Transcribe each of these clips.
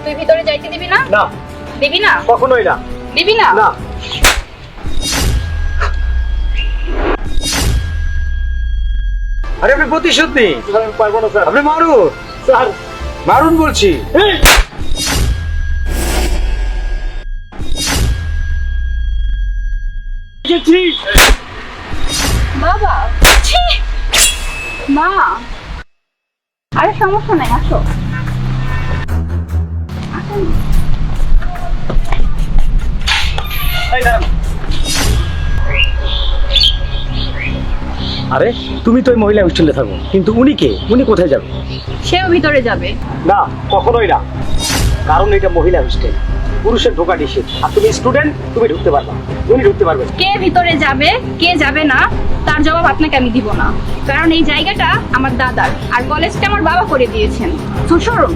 তুই ভিতরে যাইতে দিবি না? না, দিবি না? কখনোই না। দিবি না? না। আরে আপনি প্রতিশোধ নিন। আমি পারবো না স্যার। আপনি মারুন স্যার, মারুন বলছি। বাবা, ছি! মা, আরে সমস্যা নাই, আসো। আসুন। আরে তুমি তো ওই মহিলা হোস্টেলে থাকো, কিন্তু উনি কে? উনি কোথায় যাবে? সেও ভিতরে যাবে। না, কখনোই না। কারণ এটা মহিলা হোস্টেল, পুরুষের ঢোকা নিষেধ। আর তুমি স্টুডেন্ট, তুমি ঢুকতে পারবা, উনি ঢুকতে পারবে না। কে ভিতরে যাবে কে যাবে না তার জবাব আপনাকে আমি দিব না, কারণ এই জায়গাটা আমার দাদার আর কলেজটা আমার বাবা করে দিয়েছেন। তো সরুন।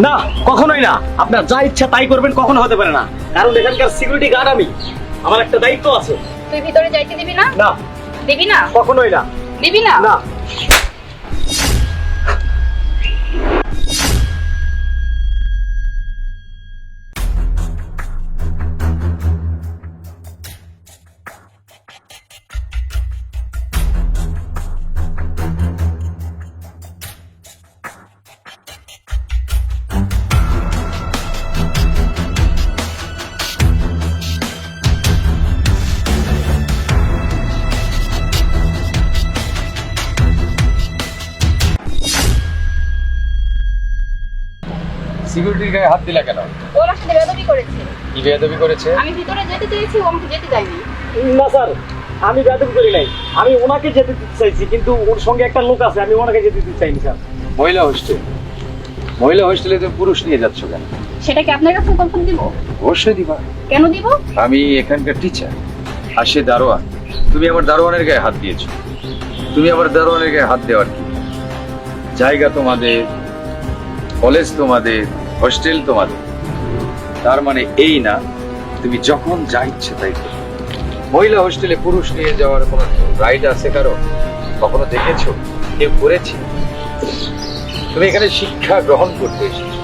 না, কখনোই না। আপনার যা ইচ্ছা তাই করবেন, কখনো হতে পারে না। কারণ এখানকার সিকিউরিটি গার্ড আমি, আমার একটা দায়িত্ব আছে। তুই ভিতরে যাইতে দিবি না? না, দিবি না? কখনোই না। দিবি না? না। সিকিউরিটির গায়ে হাত দিলা কেন? ও আমার সাথে বেয়াদবি করেছে। কি বেয়াদবি করেছে? আমি ভিতরে যেতে চেয়েছি, ও আমাকে যেতে দেয়নি। না স্যার, আমি বেয়াদবি করি নাই। আমি ওনাকে যেতে দিতে চাইছি, কিন্তু ওর সঙ্গে একটা লোক আছে, আমি ওনাকে যেতে দিতে চাইনি স্যার। মহিলা হোস্টেল, মহিলা হোস্টেলে তুমি পুরুষ নিয়ে যাচ্ছ কেন? সেটা কি আপনার কাছে কনফার্ম দিব? অবশ্যই দিবা। কেন দিব? আমি এখানকার টিচার আর সে দারোয়ান। তুমি আমার দারোয়ানের গায়ে হাত দিয়েছো। তুমি আমার দারোয়ানের গায়ে হাত দেওয়ার কি? জায়গা তোমাদের, কলেজ তোমাদের, হোস্টেল তোমাদের। তার মানে এই না তুমি যখন যা ইচ্ছে তাই করো। মহিলা হোস্টেলে পুরুষ নিয়ে যাওয়ার কোনো রাইট আছে কারো? কখনো দেখেছো কেউ করেছে? তুমি এখানে শিক্ষা গ্রহণ করতে এসেছো,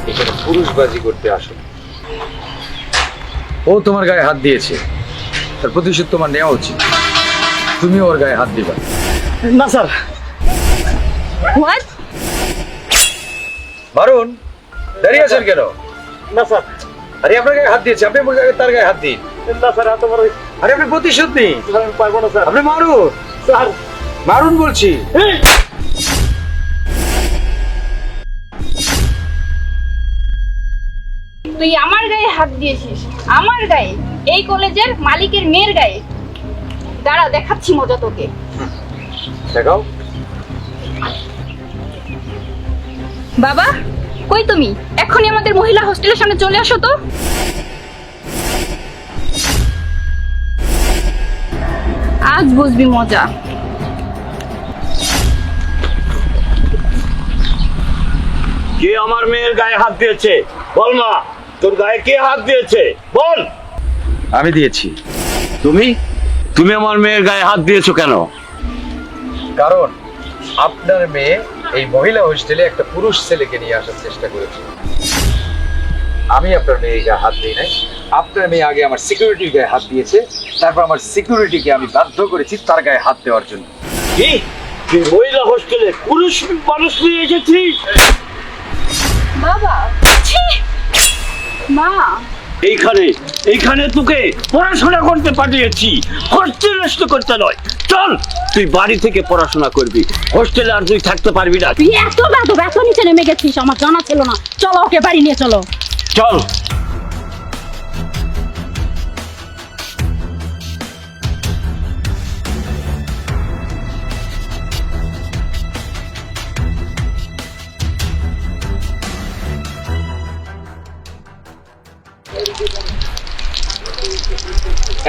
এখানে পুরুষবাজি করতে আসো। ও তোমার গায়ে হাত দিয়েছে, তার প্রতিশোধ তোমার নেওয়া উচিত। তুমি ওর গায়ে হাত দিবা না স্যার। হোয়াট? মারুন, দাঁড়িয়ে আছেন কেন? না স্যার। আরে আপনার গায়ে হাত দিয়েছে, আপনি তার গায়ে হাত দিন। না স্যার, এত বড়। আরে আপনি প্রতিশোধ নিন। আমি পারবো না স্যার। আপনি মারুন স্যার, মারুন বলছি। তুই আমার গায়ে হাত দিয়েছিস, আমার গায়ে, এই কলেজের মালিকের মেয়ের গায়ে। দাঁড়া, দেখাচ্ছি মজা তোকে। দেখাও। বাবা, কই তুমি? এখনই আমাদের মহিলা হোস্টেলের সামনে চলে আসো তো। আজ বুঝবি মজা। কে আমার মেয়ের গায়ে হাত দিয়েছে? বল মা, তোর গায়ে কে হাত দিয়েছে? বল। আমি দিয়েছি। তুমি তুমি আমার মেয়ের গায়ে হাত দিয়েছো কেন? কারণ আপনার মেয়ে এই মহিলা হোস্টেলে একটা পুরুষ ছেলেকে নিয়ে আসার চেষ্টা করেছে। আমি আপনার মেয়ের গায়ে হাত দিই নাই। আপনার মেয়ে আগে আমার সিকিউরিটির গায়ে হাত দিয়েছে, তারপর আমার সিকিউরিটিকে আমি বাধ্য করেছি তার গায়ে হাত দেওয়ার জন্য। কি তুই মহিলা হোস্টেলে পুরুষ মানুষ নিয়ে এসেছিস? বাবা, ছি! মা, এইখানে এইখানে তোকে পড়াশোনা করতে পাঠিয়েছি, হোস্টেল নষ্ট করতে নয়। চল, তুই বাড়ি থেকে পড়াশোনা করবি, হোস্টেলে আর তুই থাকতে পারবি না। তুই এত বেদব, এত নিচে নেমে গেছিস, আমার জানা ছিল না। চলো ওকে বাড়ি নিয়ে চলো। চল।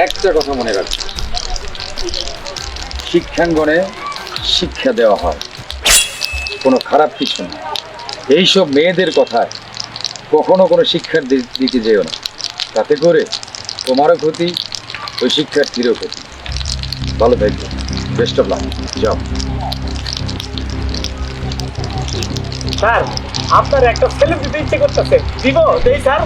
একটা কথা মনে রাখবে, শিক্ষাঙ্গনে শিক্ষা দেওয়া হয়, কোনো খারাপ কিছু না। এইসব মেয়েদের কথায় কখনো কোনো শিক্ষার দিকে যেও না, তাতে করে তোমারও ক্ষতি, ওই শিক্ষার্থীরও ক্ষতি। ভালো থাকবে, বেস্ট অফ লাক। যাও। স্যার, আপনার একটা সেলিম দিতে ইচ্ছে করতেছে দিব দেই স্যার